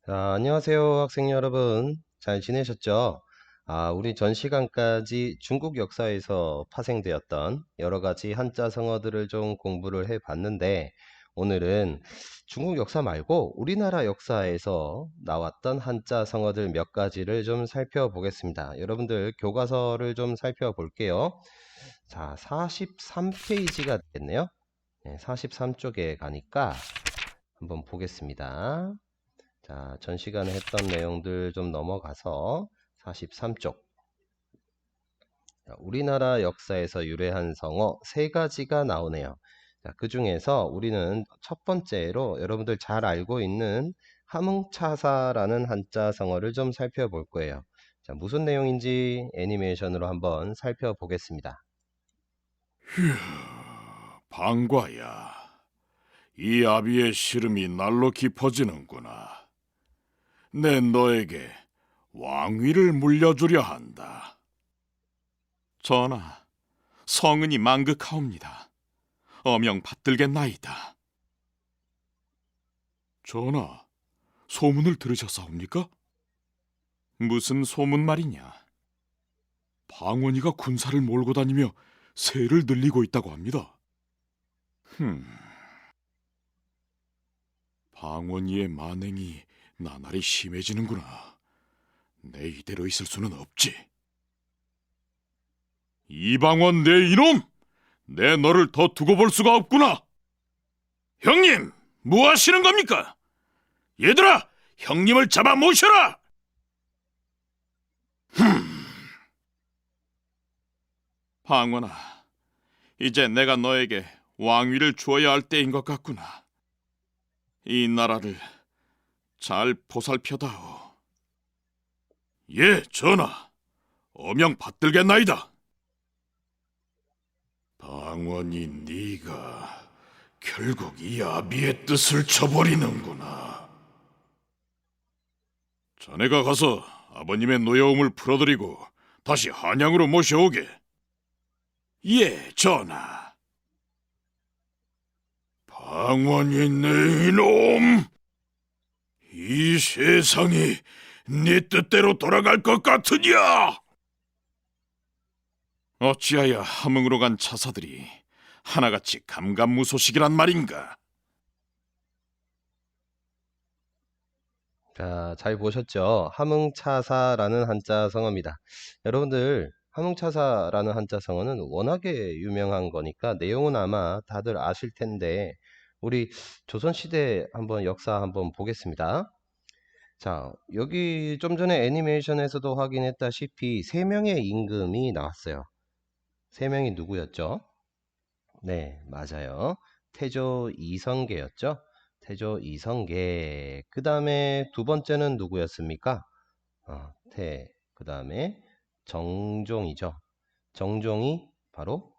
안녕하세요, 학생 여러분. 잘 지내셨죠? 우리 전 시간까지 중국 역사에서 파생되었던 여러 가지 한자 성어들을 좀 공부를 해 봤는데, 오늘은 중국 역사 말고 우리나라 역사에서 나왔던 한자 성어들 몇 가지를 좀 살펴보겠습니다. 여러분들 교과서를 좀 살펴볼게요. 자, 43페이지가 되겠네요. 네, 43쪽에 가니까 한번 보겠습니다. 자, 전 시간에 했던 내용들 좀 넘어가서 43쪽. 우리나라 역사에서 유래한 성어 세 가지가 나오네요. 자, 그 중에서 우리는 첫 번째로 여러분들 잘 알고 있는 함흥차사라는 한자 성어를 좀 살펴볼 거예요. 자, 무슨 내용인지 애니메이션으로 한번 살펴보겠습니다. 방과야, 이 아비의 시름이 날로 깊어지는구나. 내 너에게 왕위를 물려주려 한다. 전하, 성은이 망극하옵니다. 어명 받들겠나이다. 전하, 소문을 들으셨사옵니까? 무슨 소문 말이냐? 방원이가 군사를 몰고 다니며 세를 늘리고 있다고 합니다. 방원이의 만행이 나날이 심해지는구나. 내 이대로 있을 수는 없지. 이방원 내 이놈! 내 너를 더 두고 볼 수가 없구나. 형님, 뭐 하시는 겁니까? 얘들아, 형님을 잡아 모셔라. 방원아, 이제 내가 너에게 왕위를 주어야 할 때인 것 같구나. 이 나라를 잘 보살펴다오. 예, 전하. 어명 받들겠나이다. 방원이 네가 결국 이 아비의 뜻을 저버리는구나. 자네가 가서 아버님의 노여움을 풀어드리고 다시 한양으로 모셔오게. 예, 전하. 방원이 내 이놈! 이 세상이 네 뜻대로 돌아갈 것 같으냐? 어찌하여 함흥으로 간 차사들이 하나같이 감감무소식이란 말인가? 자, 잘 보셨죠? 함흥차사라는 한자 성어입니다. 여러분들, 함흥차사라는 한자 성어는 워낙에 유명한 거니까 내용은 아마 다들 아실 텐데, 우리 조선시대 한번 역사 한번 보겠습니다. 자, 여기 좀 전에 애니메이션에서도 확인했다시피 세 명의 임금이 나왔어요. 세 명이 누구였죠? 네, 맞아요. 태조 이성계였죠? 태조 이성계. 그 다음에 두 번째는 누구였습니까? 그 다음에 정종이죠. 정종이 바로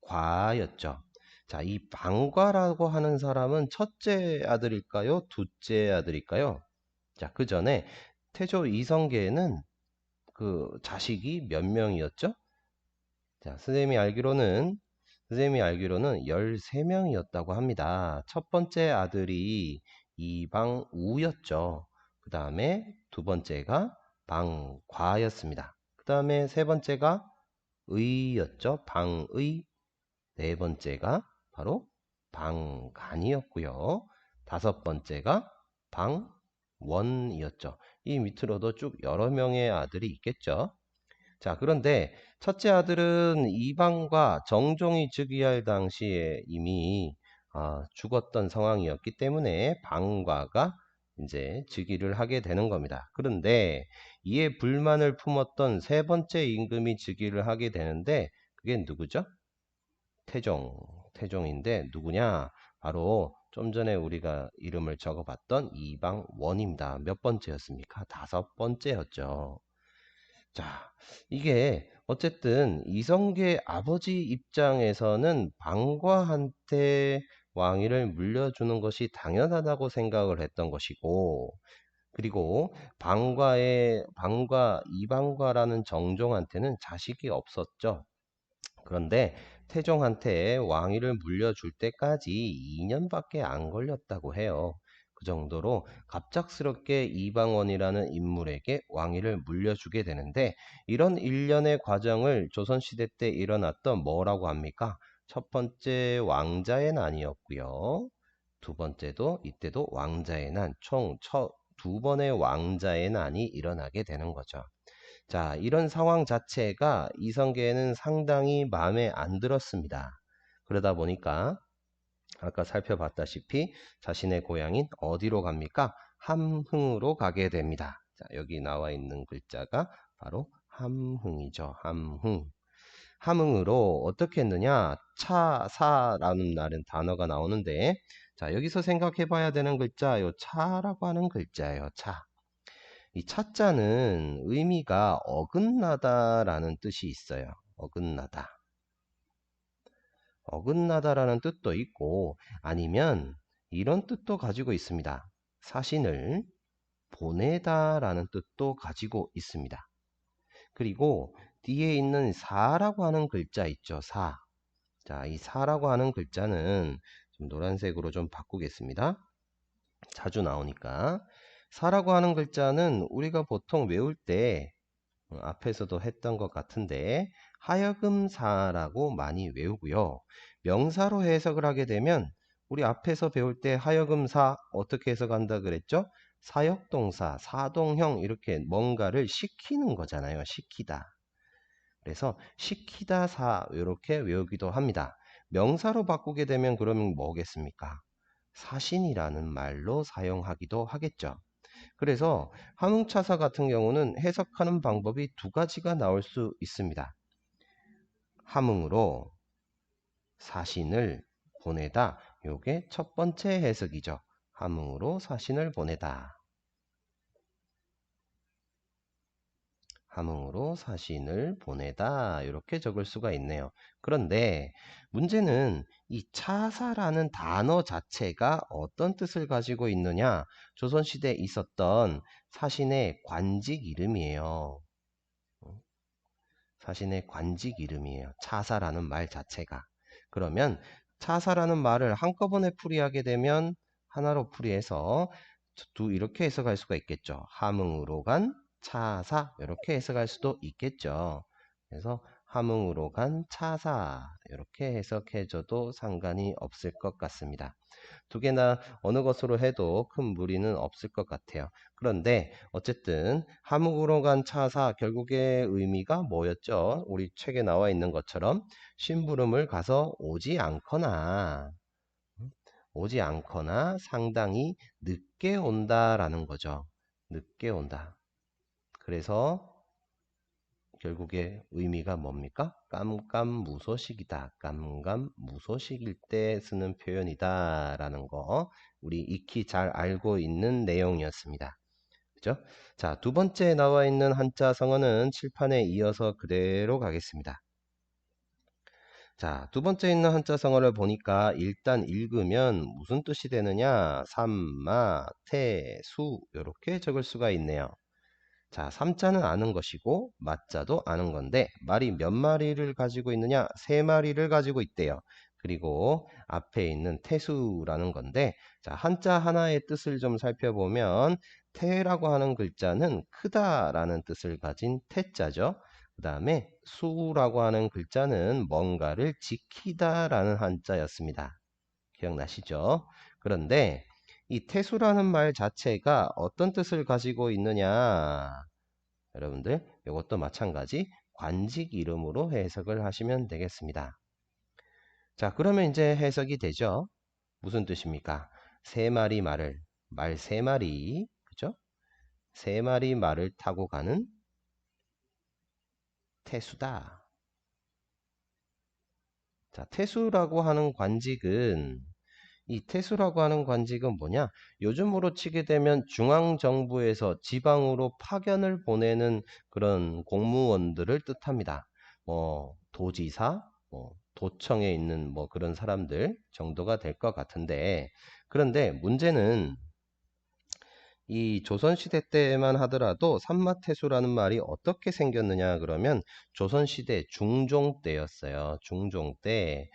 이방과였죠. 자, 이 방과라고 하는 사람은 첫째 아들일까요? 둘째 아들일까요? 자, 그 전에 태조 이성계는 그 자식이 몇 명이었죠? 자, 선생님이 알기로는 13명이었다고 합니다. 첫 번째 아들이 이방우였죠. 그 다음에 두 번째가 방과였습니다. 그 다음에 세 번째가 의였죠. 방의. 네 번째가 바로 방간이었고요. 다섯 번째가 방원이었죠. 이 밑으로도 쭉 여러 명의 아들이 있겠죠. 자, 그런데 첫째 아들은 이방과 정종이 즉위할 당시에 이미 죽었던 상황이었기 때문에 방과가 이제 즉위를 하게 되는 겁니다. 그런데 이에 불만을 품었던 세 번째 임금이 즉위를 하게 되는데 그게 누구죠? 태종인데 누구냐? 바로 좀 전에 우리가 이름을 적어봤던 이방원입니다. 몇 번째였습니까? 다섯 번째였죠. 자, 이게 어쨌든 이성계 아버지 입장에서는 방과한테 왕위를 물려주는 것이 당연하다고 생각을 했던 것이고, 그리고 이방과라는 정종한테는 자식이 없었죠. 그런데 태종한테 왕위를 물려줄 때까지 2년밖에 안 걸렸다고 해요. 그 정도로 갑작스럽게 이방원이라는 인물에게 왕위를 물려주게 되는데, 이런 일련의 과정을 조선시대 때 일어났던 뭐라고 합니까? 첫 번째 왕자의 난이었고요. 두 번째도 이때도 왕자의 난, 총 두 번의 왕자의 난이 일어나게 되는 거죠. 자, 이런 상황 자체가 이성계에는 상당히 마음에 안 들었습니다. 그러다 보니까 아까 살펴봤다시피 자신의 고향인 어디로 갑니까? 함흥으로 가게 됩니다. 자, 여기 나와 있는 글자가 바로 함흥이죠. 함흥. 함흥으로 어떻게 했느냐? 차사라는 단어가 나오는데, 자, 여기서 생각해 봐야 되는 글자, 요 차라고 하는 글자예요. 차. 이 차자는 의미가 어긋나다라는 뜻이 있어요. 어긋나다. 어긋나다라는 뜻도 있고, 아니면 이런 뜻도 가지고 있습니다. 사신을 보내다라는 뜻도 가지고 있습니다. 그리고 뒤에 있는 사라고 하는 글자 있죠. 사. 자, 이 사라고 하는 글자는 좀 노란색으로 좀 바꾸겠습니다. 자주 나오니까. 사라고 하는 글자는 우리가 보통 외울 때 앞에서도 했던 것 같은데 하여금사라고 많이 외우고요. 명사로 해석을 하게 되면 우리 앞에서 배울 때 하여금사 어떻게 해석한다 그랬죠? 사역동사, 사동형 이렇게 뭔가를 시키는 거잖아요. 시키다. 그래서 시키다 사 이렇게 외우기도 합니다. 명사로 바꾸게 되면 그러면 뭐겠습니까? 사신이라는 말로 사용하기도 하겠죠. 그래서 함흥차사 같은 경우는 해석하는 방법이 두 가지가 나올 수 있습니다. 함흥으로 사신을 보내다. 요게 첫 번째 해석이죠. 함흥으로 사신을 보내다. 함흥으로 사신을 보내다 이렇게 적을 수가 있네요. 그런데 문제는 이 차사라는 단어 자체가 어떤 뜻을 가지고 있느냐? 조선시대에 있었던 사신의 관직 이름이에요. 사신의 관직 이름이에요. 차사라는 말 자체가. 그러면 차사라는 말을 한꺼번에 풀이하게 되면 하나로 풀이해서 이렇게 해석할 수가 있겠죠. 함흥으로 간 차사 이렇게 해석할 수도 있겠죠. 그래서 함흥으로 간 차사 이렇게 해석해줘도 상관이 없을 것 같습니다. 두 개나 어느 것으로 해도 큰 무리는 없을 것 같아요. 그런데 어쨌든 함흥으로 간 차사 결국의 의미가 뭐였죠? 우리 책에 나와 있는 것처럼 심부름을 가서 오지 않거나 상당히 늦게 온다라는 거죠. 늦게 온다. 그래서 결국의 의미가 뭡니까? 깜깜무소식이다. 깜깜무소식일 때 쓰는 표현이다 라는 거 우리 익히 잘 알고 있는 내용이었습니다. 그죠? 자, 두 번째 나와 있는 한자 성어는 칠판에 이어서 그대로 가겠습니다. 자, 두 번째 있는 한자 성어를 보니까 일단 읽으면 무슨 뜻이 되느냐? 삼마, 태, 수 이렇게 적을 수가 있네요. 자, 삼자는 아는 것이고 마자도 아는 건데 말이 몇 마리를 가지고 있느냐? 세 마리를 가지고 있대요. 그리고 앞에 있는 태수라는 건데, 자, 한자 하나의 뜻을 좀 살펴보면 태라고 하는 글자는 크다라는 뜻을 가진 태자죠. 그 다음에 수라고 하는 글자는 뭔가를 지키다라는 한자였습니다. 기억나시죠? 그런데 이 태수라는 말 자체가 어떤 뜻을 가지고 있느냐? 여러분들 이것도 마찬가지 관직 이름으로 해석을 하시면 되겠습니다. 자, 그러면 이제 해석이 되죠. 무슨 뜻입니까? 세 마리 말을, 말 세 마리, 그죠? 세 마리 말을 타고 가는 태수다. 자, 태수라고 하는 관직은 이 태수라고 하는 관직은 뭐냐? 요즘으로 치게 되면 중앙정부에서 지방으로 파견을 보내는 그런 공무원들을 뜻합니다. 도지사, 도청에 있는 그런 사람들 정도가 될 것 같은데, 그런데 문제는 이 조선시대 때만 하더라도 삼마태수라는 말이 어떻게 생겼느냐 그러면 조선시대 중종 때였어요. 중종 때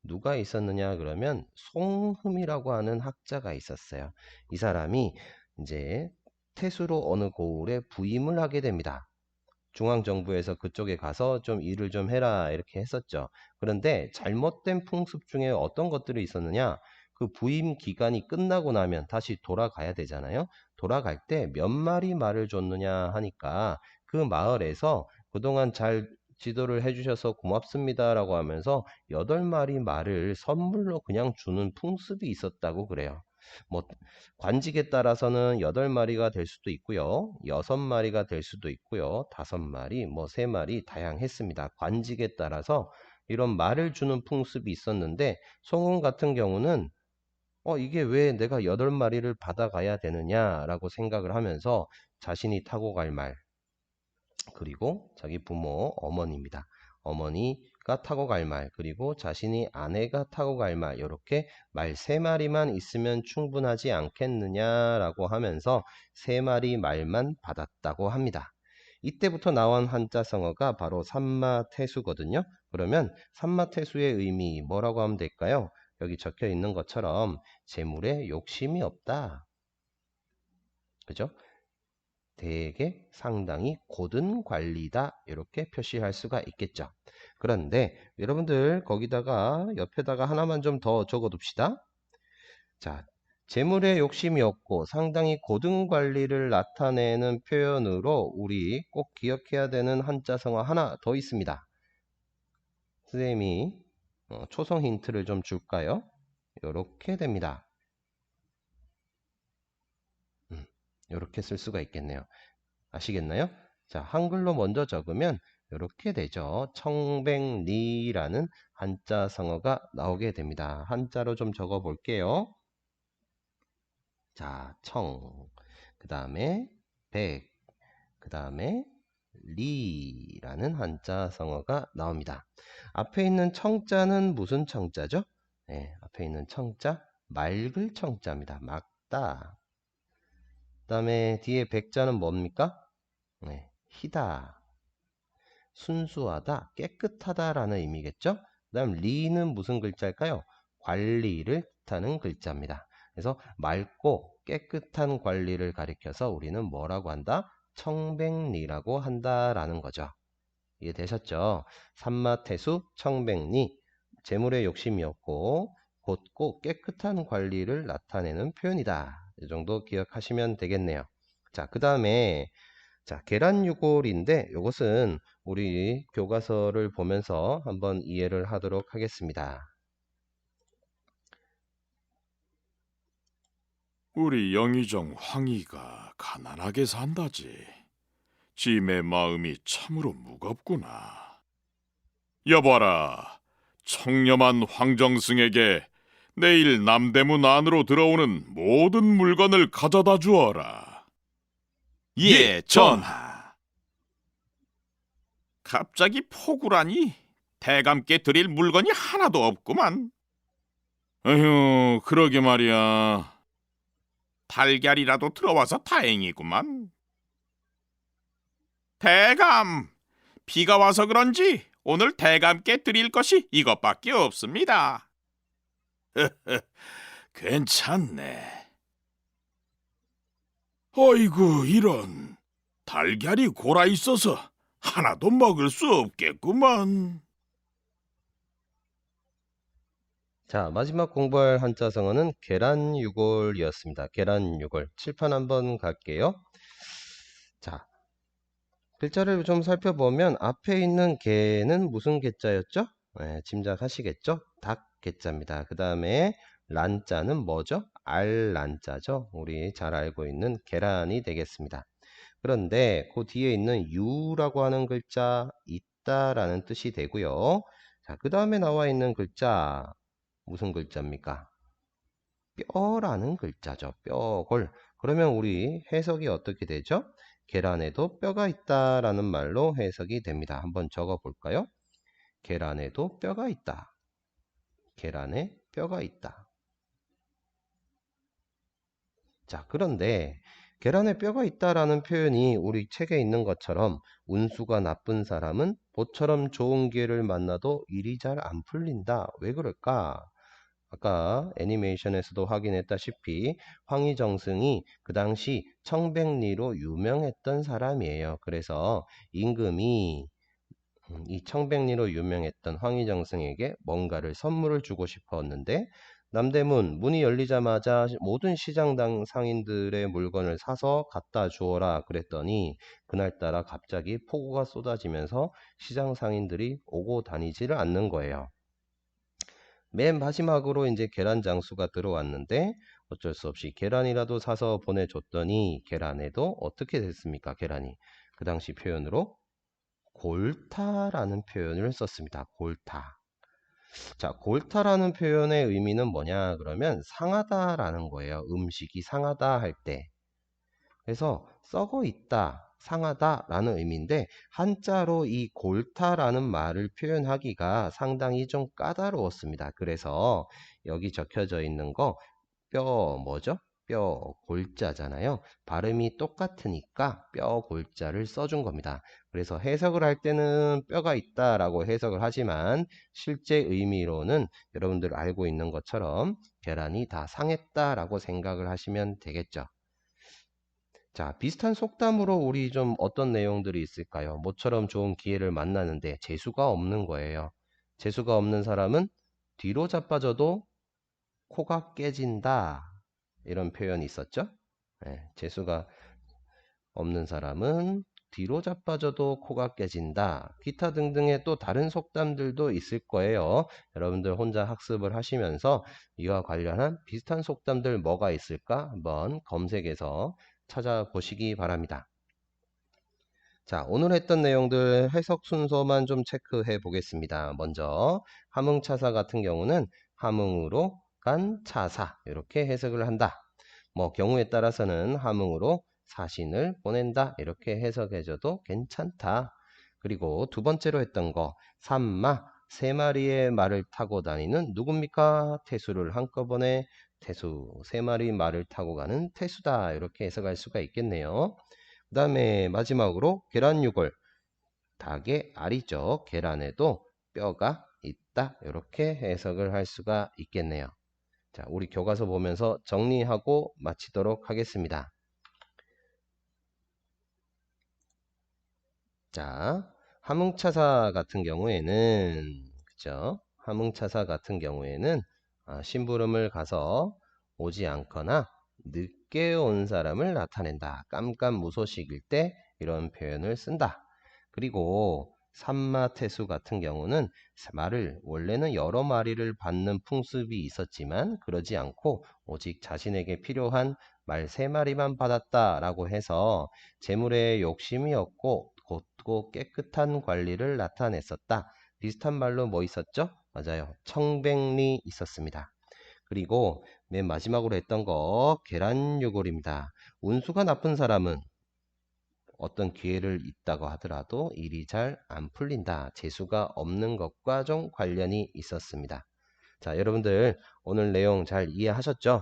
누가 있었느냐 그러면 송흠이라고 하는 학자가 있었어요. 이 사람이 이제 태수로 어느 고을에 부임을 하게 됩니다. 중앙정부에서 그쪽에 가서 좀 일을 좀 해라 이렇게 했었죠. 그런데 잘못된 풍습 중에 어떤 것들이 있었느냐? 그 부임 기간이 끝나고 나면 다시 돌아가야 되잖아요. 돌아갈 때 몇 마리 말을 줬느냐 하니까 그 마을에서 그동안 잘 지도를 해주셔서 고맙습니다라고 하면서 8마리 말을 선물로 그냥 주는 풍습이 있었다고 그래요. 뭐 관직에 따라서는 8마리가 될 수도 있고요. 6마리가 될 수도 있고요. 5마리, 뭐 3마리 다양했습니다. 관직에 따라서 이런 말을 주는 풍습이 있었는데 송은 같은 경우는 이게 왜 내가 8마리를 받아가야 되느냐라고 생각을 하면서 자신이 타고 갈 말, 그리고 자기 부모, 어머니입니다. 어머니가 타고 갈 말, 그리고 자신이 아내가 타고 갈 말, 이렇게 말 3마리만 있으면 충분하지 않겠느냐라고 하면서 3마리 말만 받았다고 합니다. 이때부터 나온 한자성어가 바로 삼마태수거든요. 그러면 삼마태수의 의미 뭐라고 하면 될까요? 여기 적혀 있는 것처럼 재물에 욕심이 없다. 그죠? 되게 상당히 고든 관리다 이렇게 표시할 수가 있겠죠. 그런데 여러분들 거기다가 옆에다가 하나만 좀 더 적어 둡시다. 자, 재물에 욕심이 없고 상당히 고든 관리를 나타내는 표현으로 우리 꼭 기억해야 되는 한자성어 하나 더 있습니다. 선생님이 초성 힌트를 좀 줄까요? 이렇게 됩니다. 이렇게 쓸 수가 있겠네요. 아시겠나요? 자, 한글로 먼저 적으면 이렇게 되죠. 청백리라는 한자 성어가 나오게 됩니다. 한자로 좀 적어 볼게요. 자, 청, 그 다음에 백, 그 다음에 리라는 한자 성어가 나옵니다. 앞에 있는 청자는 무슨 청자죠? 네, 앞에 있는 청자, 맑을 청자입니다. 맑다. 그 다음에 뒤에 백자는 뭡니까? 네, 희다, 순수하다, 깨끗하다라는 의미겠죠? 그 다음 리는 무슨 글자일까요? 관리를 뜻하는 글자입니다. 그래서 맑고 깨끗한 관리를 가리켜서 우리는 뭐라고 한다? 청백리라고 한다라는 거죠. 이해되셨죠? 삼마태수, 청백리, 재물에 욕심이 없고 곧고 깨끗한 관리를 나타내는 표현이다. 이 정도 기억하시면 되겠네요. 자, 그 다음에 자, 계란유골인데 이것은 우리 교과서를 보면서 한번 이해를 하도록 하겠습니다. 우리 영의정 황희가 가난하게 산다지. 짐의 마음이 참으로 무겁구나. 여봐라, 청렴한 황정승에게 내일 남대문 안으로 들어오는 모든 물건을 가져다 주어라. 예, 전하. 갑자기 포구라니 대감께 드릴 물건이 하나도 없구만. 에휴, 그러게 말이야. 달걀이라도 들어와서 다행이구만. 대감, 비가 와서 그런지 오늘 대감께 드릴 것이 이것밖에 없습니다. 괜찮네. 어이구, 이런. 달걀이 골아 있어서 하나도 먹을 수 없겠구만. 자, 마지막 공부할 한자성어는 계란유골이었습니다. 계란유골. 칠판 한번 갈게요. 자, 글자를 좀 살펴보면 앞에 있는 개는 무슨 개자였죠? 네, 짐작하시겠죠? 닭 개자입니다. 그 다음에 란자는 뭐죠? 알란자죠. 우리 잘 알고 있는 계란이 되겠습니다. 그런데 그 뒤에 있는 유라고 하는 글자 있다라는 뜻이 되고요. 자, 그 다음에 나와 있는 글자 무슨 글자입니까? 뼈라는 글자죠. 뼈골. 그러면 우리 해석이 어떻게 되죠? 계란에도 뼈가 있다라는 말로 해석이 됩니다. 한번 적어 볼까요? 계란에도 뼈가 있다. 계란에 뼈가 있다. 자, 그런데 계란에 뼈가 있다라는 표현이 우리 책에 있는 것처럼 운수가 나쁜 사람은 모처럼 좋은 기회를 만나도 일이 잘 안 풀린다. 왜 그럴까? 아까 애니메이션에서도 확인했다시피 황희정승이 그 당시 청백리로 유명했던 사람이에요. 그래서 임금이 이 청백리로 유명했던 황희정승에게 뭔가를 선물을 주고 싶었는데 남대문 문이 열리자마자 모든 시장당 상인들의 물건을 사서 갖다 주어라 그랬더니 그날따라 갑자기 폭우가 쏟아지면서 시장 상인들이 오고 다니지를 않는 거예요. 맨 마지막으로 이제 계란 장수가 들어왔는데 어쩔 수 없이 계란이라도 사서 보내줬더니 계란에도 어떻게 됐습니까? 계란이 그 당시 표현으로 골타라는 표현을 썼습니다. 골타. 자, 골타라는 표현의 의미는 뭐냐 그러면 상하다라는 거예요. 음식이 상하다 할 때. 그래서 썩어 있다, 상하다라는 의미인데 한자로 이 골타라는 말을 표현하기가 상당히 좀 까다로웠습니다. 그래서 여기 적혀져 있는 거 뼈 뭐죠? 뼈 골자잖아요. 발음이 똑같으니까 뼈 골자를 써준 겁니다. 그래서 해석을 할 때는 뼈가 있다라고 해석을 하지만 실제 의미로는 여러분들 알고 있는 것처럼 계란이 다 상했다라고 생각을 하시면 되겠죠. 자, 비슷한 속담으로 우리 좀 어떤 내용들이 있을까요? 모처럼 좋은 기회를 만나는데 재수가 없는 거예요. 재수가 없는 사람은 뒤로 자빠져도 코가 깨진다. 이런 표현이 있었죠? 재수가 없는 사람은 뒤로 자빠져도 코가 깨진다. 기타 등등의 또 다른 속담들도 있을 거예요. 여러분들 혼자 학습을 하시면서 이와 관련한 비슷한 속담들 뭐가 있을까 한번 검색해서 찾아보시기 바랍니다. 자, 오늘 했던 내용들 해석 순서만 좀 체크해 보겠습니다. 먼저 함흥차사 같은 경우는 함흥으로 간 차사 이렇게 해석을 한다. 뭐 경우에 따라서는 함흥으로 사신을 보낸다 이렇게 해석해줘도 괜찮다. 그리고 두 번째로 했던 거 산마 세 마리의 말을 타고 다니는 누굽니까? 태수를 한꺼번에 태수 세 마리 말을 타고 가는 태수다 이렇게 해석할 수가 있겠네요. 그 다음에 마지막으로 계란유골 닭의 알이죠. 계란에도 뼈가 있다 이렇게 해석을 할 수가 있겠네요. 자, 우리 교과서 보면서 정리하고 마치도록 하겠습니다. 자, 함흥차사 같은 경우에는 그죠? 함흥차사 같은 경우에는 심부름을 가서 오지 않거나 늦게 온 사람을 나타낸다. 깜깜무소식일 때 이런 표현을 쓴다. 그리고 산마태수 같은 경우는 말을 원래는 여러 마리를 받는 풍습이 있었지만 그러지 않고 오직 자신에게 필요한 말 세 마리만 받았다라고 해서 재물에 욕심이 없고 곧고 깨끗한 관리를 나타냈었다. 비슷한 말로 뭐 있었죠? 맞아요. 청백리 있었습니다. 그리고 맨 마지막으로 했던 거 계란유골입니다. 운수가 나쁜 사람은 어떤 기회를 있다고 하더라도 일이 잘 안 풀린다. 재수가 없는 것과 좀 관련이 있었습니다. 자, 여러분들 오늘 내용 잘 이해하셨죠?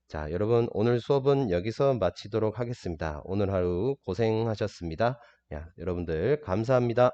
자, 여러분 오늘 수업은 여기서 마치도록 하겠습니다. 오늘 하루 고생하셨습니다. 야, 여러분들 감사합니다.